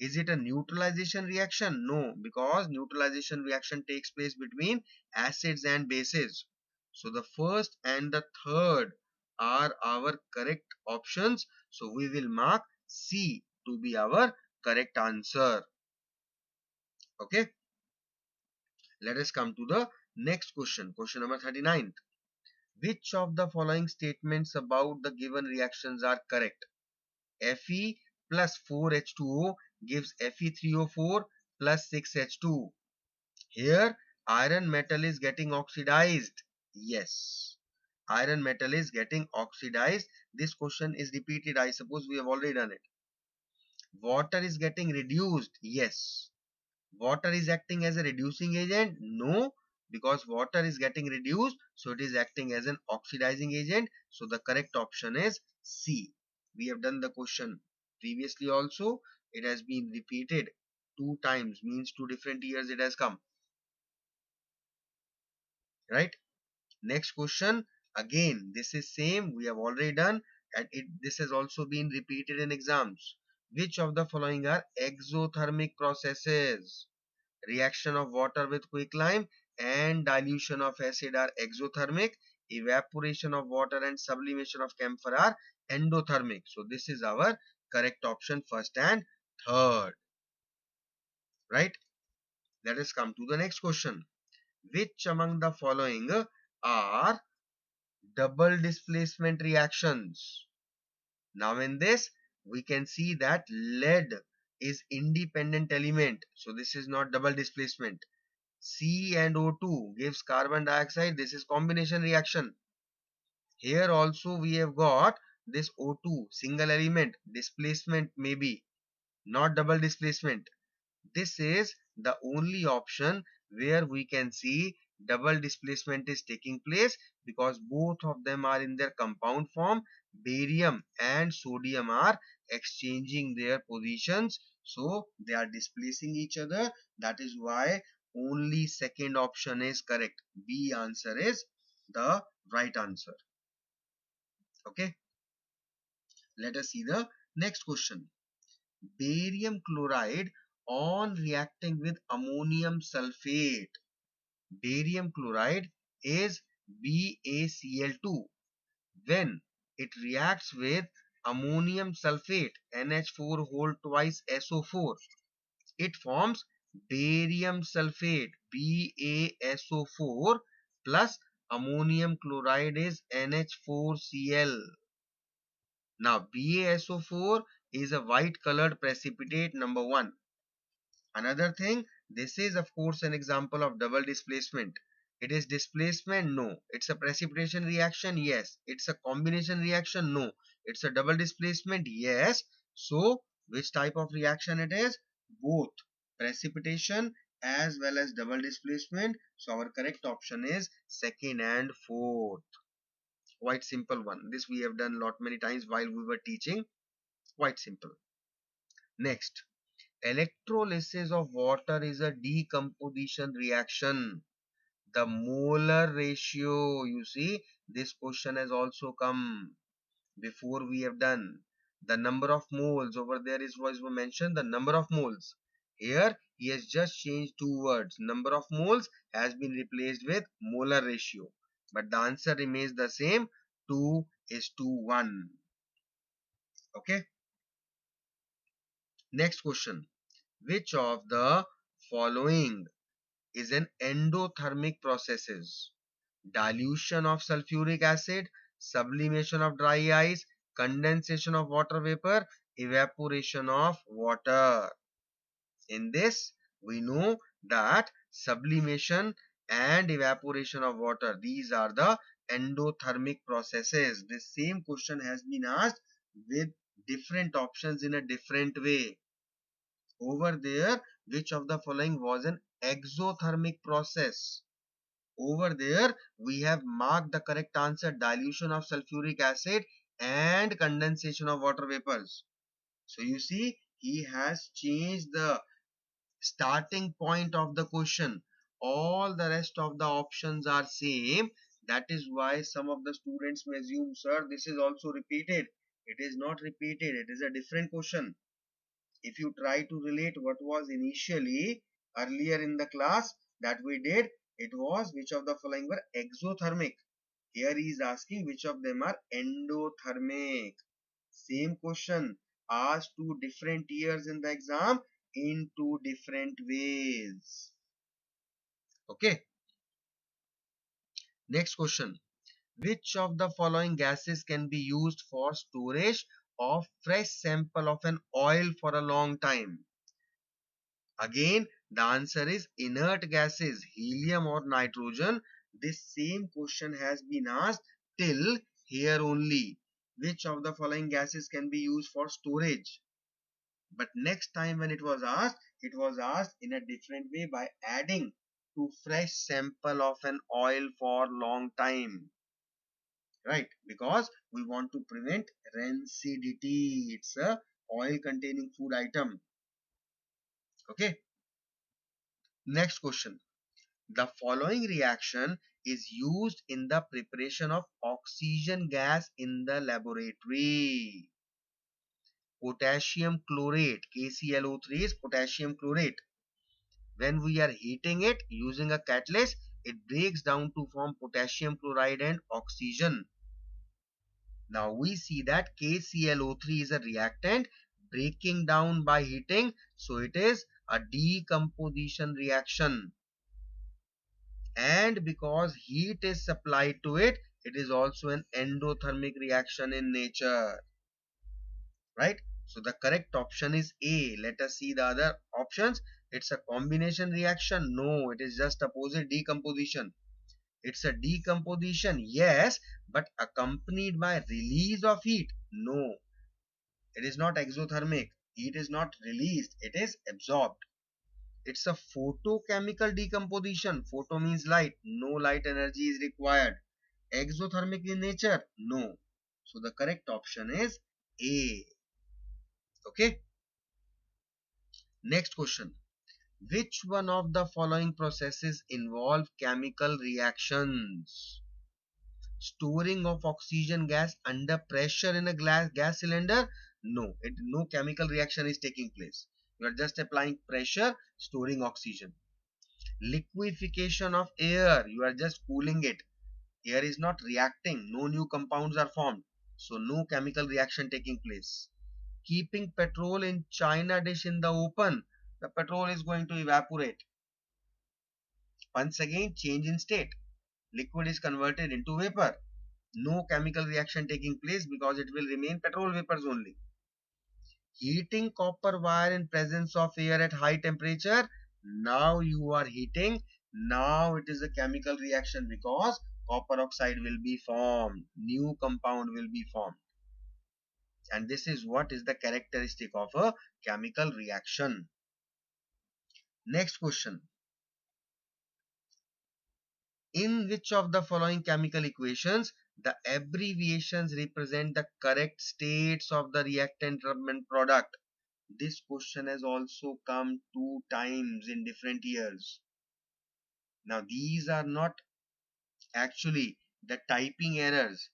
Is it a neutralization reaction? No, because neutralization reaction takes place between acids and bases. So the first and the third are our correct options. So we will mark C to be our correct answer. Okay, let us come to the next question. Question number 39. Which of the following statements about the given reactions are correct? Fe plus 4H2O gives Fe3O4 plus 6H2. Here, iron metal is getting oxidized. Yes, iron metal is getting oxidized. This question is repeated. I suppose we have already done it. Water is getting reduced. Yes. Water is acting as a reducing agent. No, because water is getting reduced, so it is acting as an oxidizing agent. So the correct option is C. We have done the question previously also. It has been repeated two times, means two different years it has come. Right? Next question. Again, this is same. We have already done, and this has also been repeated in exams. Which of the following are exothermic processes? Reaction of water with quicklime and dilution of acid are exothermic. Evaporation of water and sublimation of camphor are endothermic. So this is our correct option, first and third. Right? Let us come to the next question. Which among the following are double displacement reactions? Now in this, we can see that lead is independent element. So this is not double displacement. C and O2 gives carbon dioxide. This is combination reaction. Here also we have got this O2 single element displacement, maybe not double displacement. This is the only option where we can see double displacement is taking place, because both of them are in their compound form. Barium and sodium are exchanging their positions, so they are displacing each other. That is why only second option is correct. B answer is the right answer. Okay, let us see the next question. Barium chloride on reacting with ammonium sulfate. Barium chloride is BaCl2. When it reacts with ammonium sulfate NH4 whole twice SO4, it forms barium sulfate BaSO4 plus ammonium chloride is NH4Cl. Now BaSO4 is a white colored precipitate, number one. Another thing, this is of course an example of double displacement. It is displacement? No. It's a precipitation reaction? Yes. It's a combination reaction? No. It's a double displacement? Yes. So, which type of reaction it is? Both precipitation as well as double displacement. So, our correct option is second and fourth. Quite simple one. This we have done lot many times while we were teaching. Quite simple. Next. Electrolysis of water is a decomposition reaction. The molar ratio, you see, this question has also come before we have done. The number of moles over there is was mentioned, the number of moles. Here he has just changed two words. Number of moles has been replaced with molar ratio. But the answer remains the same. 2 is to 1. Okay. Next question. Which of the following is an endothermic processes? Dilution of sulfuric acid, sublimation of dry ice, condensation of water vapor, evaporation of water. In this, we know that sublimation and evaporation of water, these are the endothermic processes. The same question has been asked with different options in a different way. Over there, which of the following was an exothermic process? Over there, we have marked the correct answer: dilution of sulfuric acid and condensation of water vapors. So you see, he has changed the starting point of the question. all the rest of the options are same. That is why some of the students may assume, sir, this is also repeated. It is not repeated, it is a different question. If you try to relate what was initially earlier in the class that we did, it was which of the following were exothermic. Here he is asking which of them are endothermic. Same question asked to different years in the exam in two different ways. Okay. Next question. Which of the following gases can be used for storage of fresh sample of an oil for a long time? Again, the answer is inert gases, helium or nitrogen. This same question has been asked till here only. Which of the following gases can be used for storage? But next time when it was asked in a different way by adding to fresh sample of an oil for long time. Right? Because we want to prevent rancidity. It's a oil containing food item. Okay. Next question. The following reaction is used in the preparation of oxygen gas in the laboratory. Potassium chlorate, KClO3 is potassium chlorate. When we are heating it using a catalyst, it breaks down to form potassium chloride and oxygen. Now we see that KClO3 is a reactant breaking down by heating, so it is a decomposition reaction. And because heat is supplied to it, it is also an endothermic reaction in nature, right? So the correct option is A. Let us see the other options. It's a combination reaction. No, it is just opposite decomposition. It's a decomposition, yes, but accompanied by release of heat. No, it is not exothermic. Heat is not released, it is absorbed. It's a photochemical decomposition. Photo means light. No light energy is required. Exothermic in nature? No. So the correct option is A. Okay. Next question. Which one of the following processes involve chemical reactions? Storing of oxygen gas under pressure in a gas cylinder? No. No chemical reaction is taking place. You are just applying pressure, storing oxygen. Liquefaction of air, you are just cooling it. Air is not reacting, no new compounds are formed, so no chemical reaction taking place. Keeping petrol in china dish in the open, the petrol is going to evaporate. Once again, change in state, liquid is converted into vapor. No chemical reaction taking place because it will remain petrol vapors only. Heating copper wire in presence of air at high temperature, now you are heating. Now it is a chemical reaction because copper oxide will be formed, new compound will be formed, and this is what is the characteristic of a chemical reaction. Next question. In which of the following chemical equations the abbreviations represent the correct states of the reactant and product? This question has also come two times in different years. Now these are not actually the typing errors.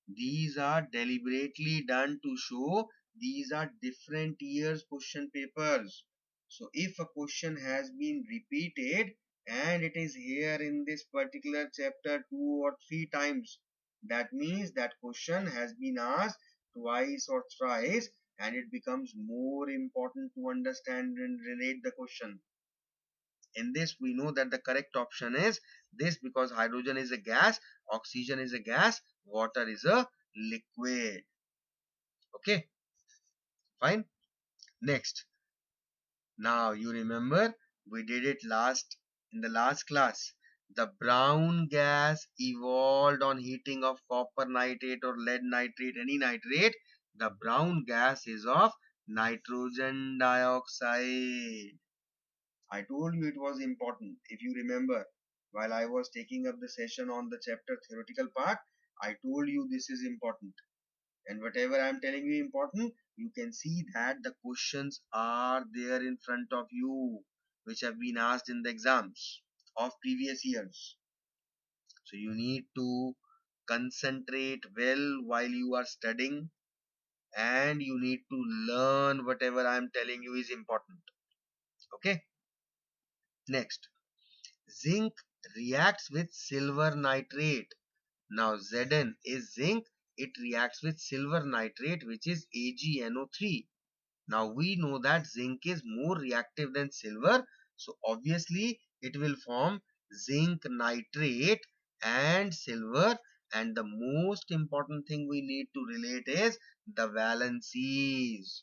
These are deliberately done to show these are different years question papers. So if a question has been repeated and it is here in this particular chapter 2 or 3 times, that means that question has been asked twice or thrice, and it becomes more important to understand and relate the question. In this, we know that the correct option is this because hydrogen is a gas, oxygen is a gas, water is a liquid. Okay, fine. Next. Now you remember we did it in the last class. The brown gas evolved on heating of copper nitrate or lead nitrate, any nitrate. The brown gas is of nitrogen dioxide. I told you it was important. If you remember, while I was taking up the session on the chapter theoretical part, I told you this is important. And whatever I am telling you important, you can see that the questions are there in front of you, which have been asked in the exams. of previous years. So you need to concentrate well while you are studying, and you need to learn whatever I am telling you is important. Okay. Next, zinc reacts with silver nitrate. Now Zn is zinc. It reacts with silver nitrate, which is AgNO3. Now we know that zinc is more reactive than silver, so obviously it will form zinc nitrate and silver. And the most important thing we need to relate is the valencies.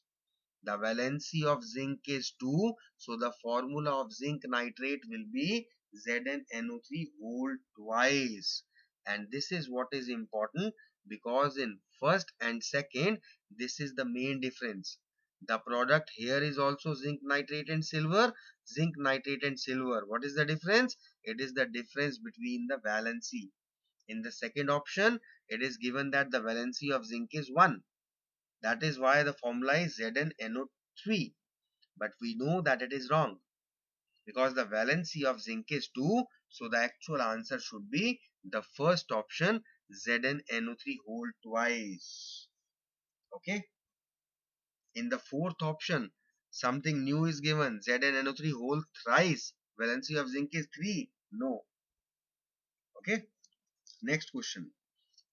The valency of zinc is 2, so the formula of zinc nitrate will be ZnNO3 whole twice. And this is what is important, because in first and second, this is the main difference. The product here is also zinc nitrate and silver. Zinc nitrate and silver. What is the difference? It is the difference between the valency. In the second option, it is given that the valency of zinc is 1. That is why the formula is ZnNO3. But we know that it is wrong, because the valency of zinc is 2. So the actual answer should be the first option, ZnNO3 whole twice. Okay. In the fourth option, something new is given, ZnNO3 whole thrice. Valency of zinc is 3. No. Okay. Next question.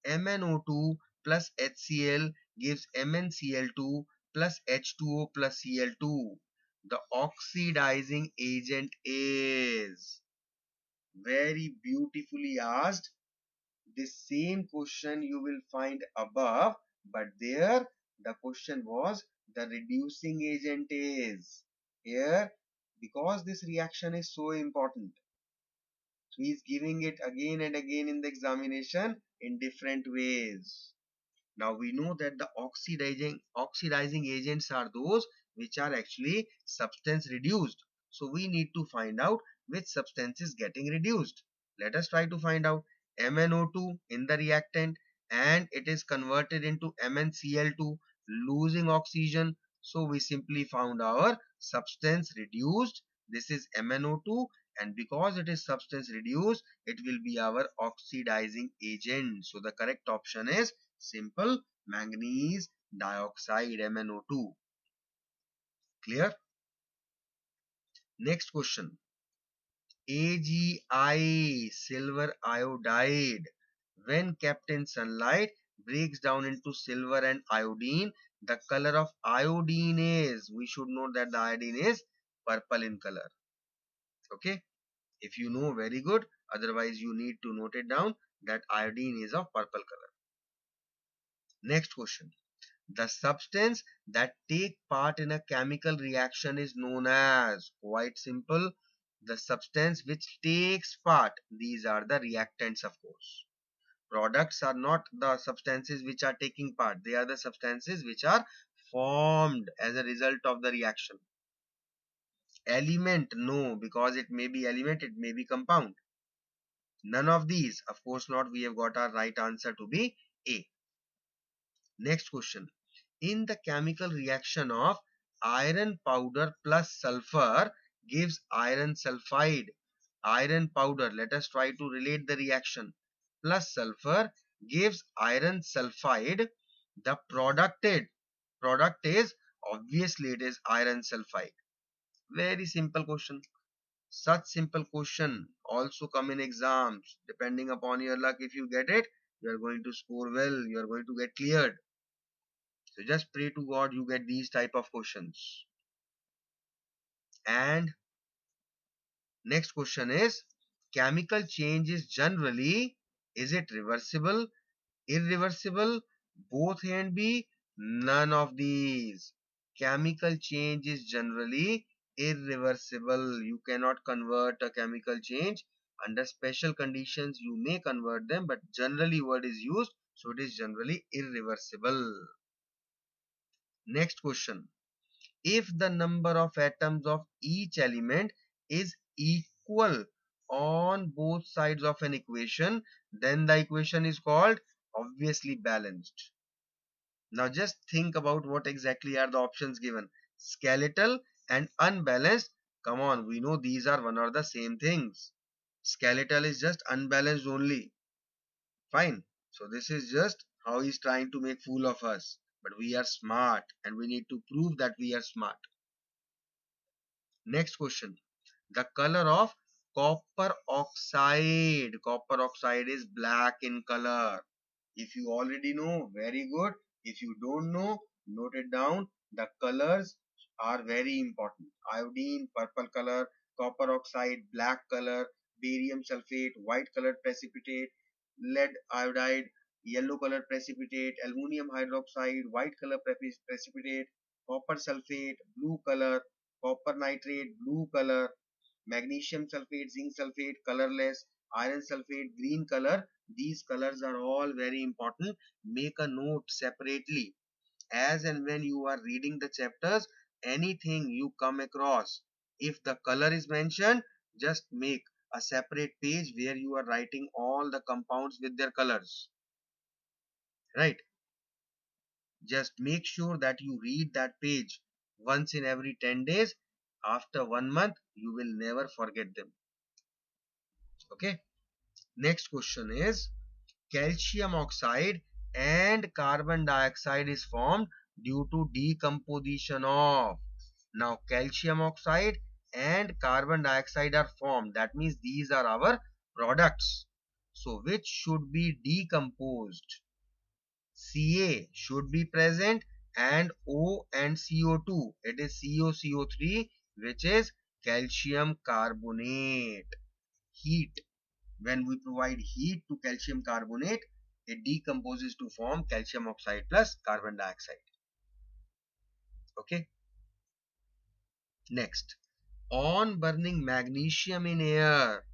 MnO2 plus HCl gives MnCl2 plus H2O plus Cl2. The oxidizing agent is, very beautifully asked. This same question you will find above, but there the question was the reducing agent is. Here, because this reaction is so important, so he is giving it again and again in the examination in different ways. Now we know that the oxidizing agents are those which are actually substance reduced. So we need to find out which substance is getting reduced. Let us try to find out. MnO2 in the reactant, and it is converted into MnCl2, losing oxygen. So we simply found our substance reduced. This is MnO2, and because it is substance reduced, it will be our oxidizing agent. So the correct option is simple, manganese dioxide, MnO2. Clear? Next question. AgI, silver iodide, when kept in sunlight, breaks down into silver and iodine. The color of iodine is, we should know that the iodine is purple in color. Okay. If you know, very good. Otherwise, you need to note it down that iodine is of purple color. Next question. The substance that take part in a chemical reaction is known as, quite simple, the substance which takes part. These are the reactants, of course. Products are not the substances which are taking part. They are the substances which are formed as a result of the reaction. Element, no, because it may be element, it may be compound. None of these, of course not. We have got our right answer to be A. Next question. In the chemical reaction of iron powder plus sulfur gives iron sulfide. Iron powder, let us try to relate the reaction, plus sulfur gives iron sulfide. The product is, obviously it is iron sulfide. Very simple question. Such simple question also come in exams. Depending upon your luck, if you get it, you are going to score well, you are going to get cleared. So just pray to God you get these type of questions. And next question is, chemical change is generally, is it reversible, irreversible, both A and B? None of these. Chemical change is generally irreversible. You cannot convert a chemical change. Under special conditions you may convert them, but generally word is used, so it is generally irreversible. Next question. If the number of atoms of each element is equal on both sides of an equation, then the equation is called obviously balanced. Now just think about what exactly are the options given. Skeletal and unbalanced. Come on, we know these are one or the same things. Skeletal is just unbalanced only. Fine. So this is just how he's trying to make fool of us. But we are smart and we need to prove that we are smart. Next question. The color of copper oxide. Copper oxide is black in color. If you already know, very good. If you don't know, note it down. The colors are very important. Iodine, purple color, copper oxide, black color, barium sulfate, white colored precipitate, lead iodide, yellow colored precipitate, aluminum hydroxide, white color precipitate, copper sulfate, blue color, copper nitrate, blue color, magnesium sulfate, zinc sulfate, colorless, iron sulfate, green color. These colors are all very important. Make a note separately. As and when you are reading the chapters, anything you come across, if the color is mentioned, just make a separate page where you are writing all the compounds with their colors. Right? Just make sure that you read that page once in every 10 days. After 1 month, you will never forget them. Okay. Next question is calcium oxide and carbon dioxide is formed due to decomposition of. Now calcium oxide and carbon dioxide are formed. That means these are our products. So which should be decomposed? Ca should be present and O and CO2. It is CoCO3 which is calcium carbonate. Heat. When we provide heat to calcium carbonate, it decomposes to form calcium oxide plus carbon dioxide. Okay. Next, on burning magnesium in air,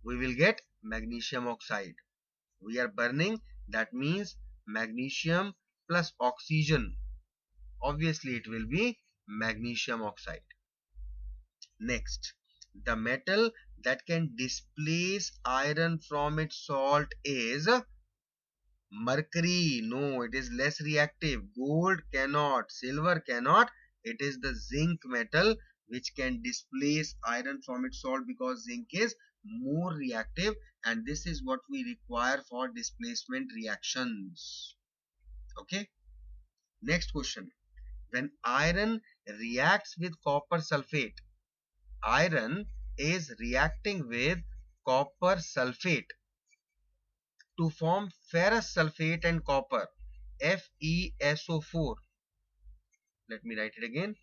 we will get magnesium oxide. We are burning, that means magnesium plus oxygen. Obviously, it will be magnesium oxide. Next, the metal that can displace iron from its salt is mercury. No, it is less reactive. Gold cannot, silver cannot. It is the zinc metal which can displace iron from its salt because zinc is more reactive, and this is what we require for displacement reactions. Okay. Next question. When iron reacts with copper sulfate, iron is reacting with copper sulfate to form ferrous sulfate and copper, FeSO4. Let me write it again.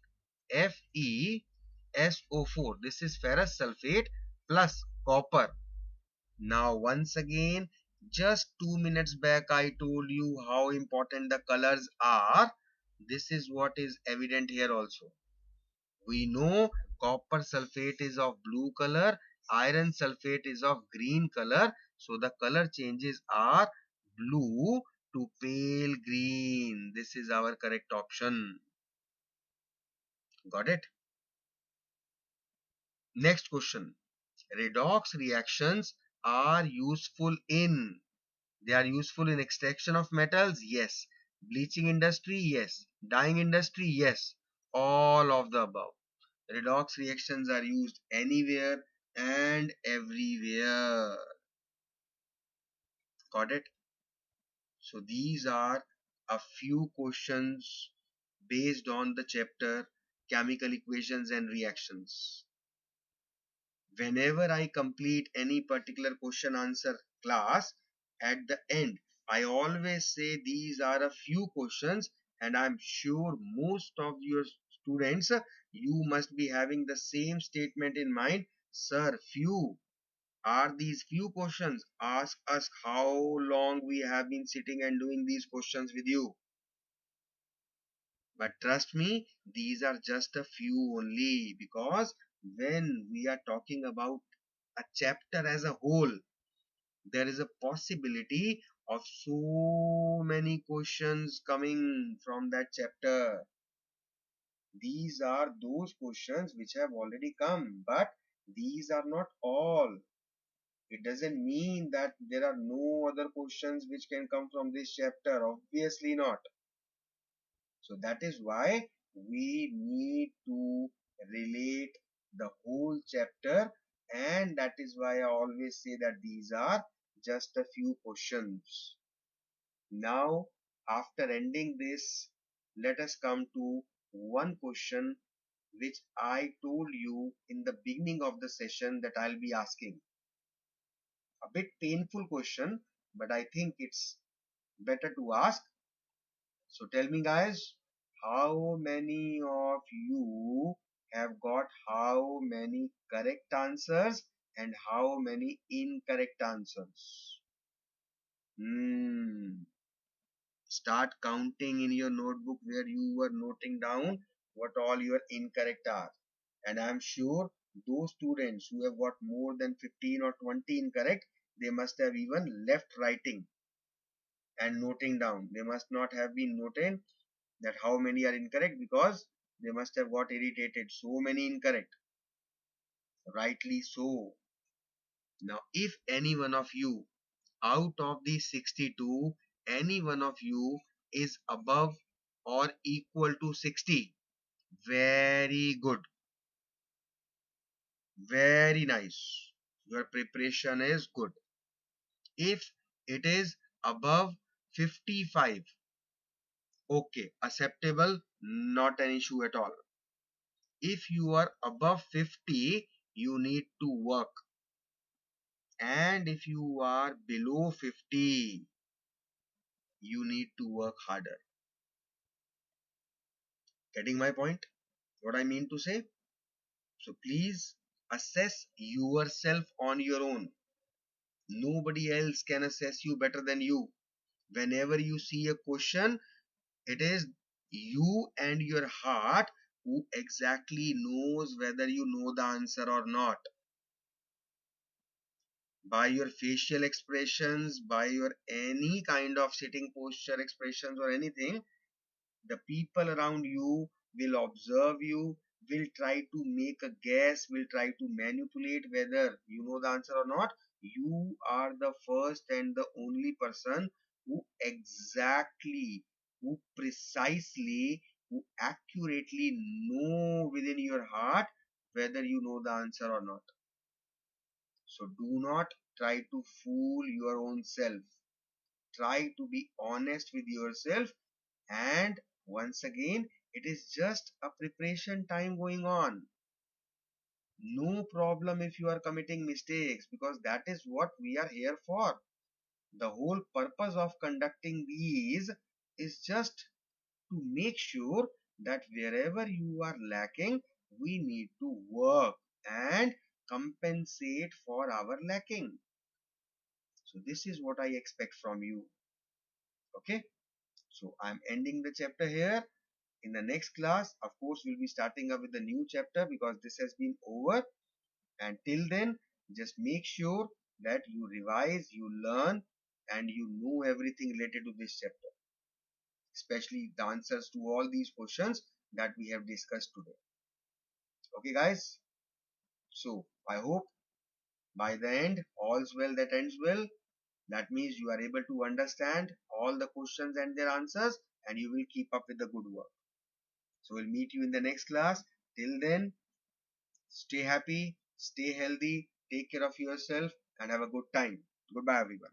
FeSO4. This is ferrous sulfate plus copper. Now once again, just 2 minutes back I told you how important the colors are. This is what is evident here also. We know copper sulfate is of blue color, iron sulfate is of green color. So the color changes are blue to pale green. This is our correct option. Got it? Next question. Redox reactions are useful in. They are useful in extraction of metals. Yes. Bleaching industry. Yes. Dyeing industry. Yes. All of the above. Redox reactions are used anywhere and everywhere. Got it? So these are a few questions based on the chapter chemical equations and reactions. Whenever I complete any particular question answer class, at the end, I always say these are a few questions, and I'm sure most of your students, you must be having the same statement in mind. Sir, few. Are these few questions? Ask us how long we have been sitting and doing these questions with you. But trust me, these are just a few only, because when we are talking about a chapter as a whole, there is a possibility of so many questions coming from that chapter. These are those questions which have already come, but these are not all. It doesn't mean that there are no other questions which can come from this chapter. Obviously not. So that is why we need to relate the whole chapter And that is why I always say that these are just a few questions. Now, after ending this, let us come to one question which I told you in the beginning of the session that I'll be asking. A bit painful question, but I think it's better to ask. So tell me, guys, how many of you have got how many correct answers and how many incorrect answers? Start counting in your notebook where you were noting down what all your incorrect are. And I'm sure those students who have got more than 15 or 20 incorrect, they must have even left writing and noting down. They must not have been noting that how many are incorrect, because they must have got irritated. So many incorrect. Rightly so. Now, if any one of you out of the 62, any one of you is above or equal to 60, very good, very nice. Your preparation is good. If it is above 55, okay, acceptable, not an issue at all. If you are above 50, you need to work. And if you are below 50, you need to work harder. Getting my point? What I mean to say? So please assess yourself on your own. Nobody else can assess you better than you. Whenever you see a question, it is you and your heart who exactly knows whether you know the answer or not. By your facial expressions, by your any kind of sitting posture expressions or anything, the people around you will observe you, will try to make a guess, will try to manipulate whether you know the answer or not. You are the first and the only person who exactly, who precisely, who accurately know within your heart whether you know the answer or not. So do not try to fool your own self. Try to be honest with yourself. And once again, it is just a preparation time going on. No problem if you are committing mistakes, because that is what we are here for. The whole purpose of conducting these is just to make sure that wherever you are lacking, we need to work and compensate for our lacking. So this is what I expect from you. Okay. So I'm ending the chapter here. In the next class, of course, we'll be starting up with the new chapter because this has been over. And till then, just make sure that you revise, you learn, and you know everything related to this chapter, especially the answers to all these questions that we have discussed today. Okay, guys? So I hope by the end, all's well that ends well. That means you are able to understand all the questions and their answers, and you will keep up with the good work. So we'll meet you in the next class. Till then, stay happy, stay healthy, take care of yourself, and have a good time. Goodbye, everyone.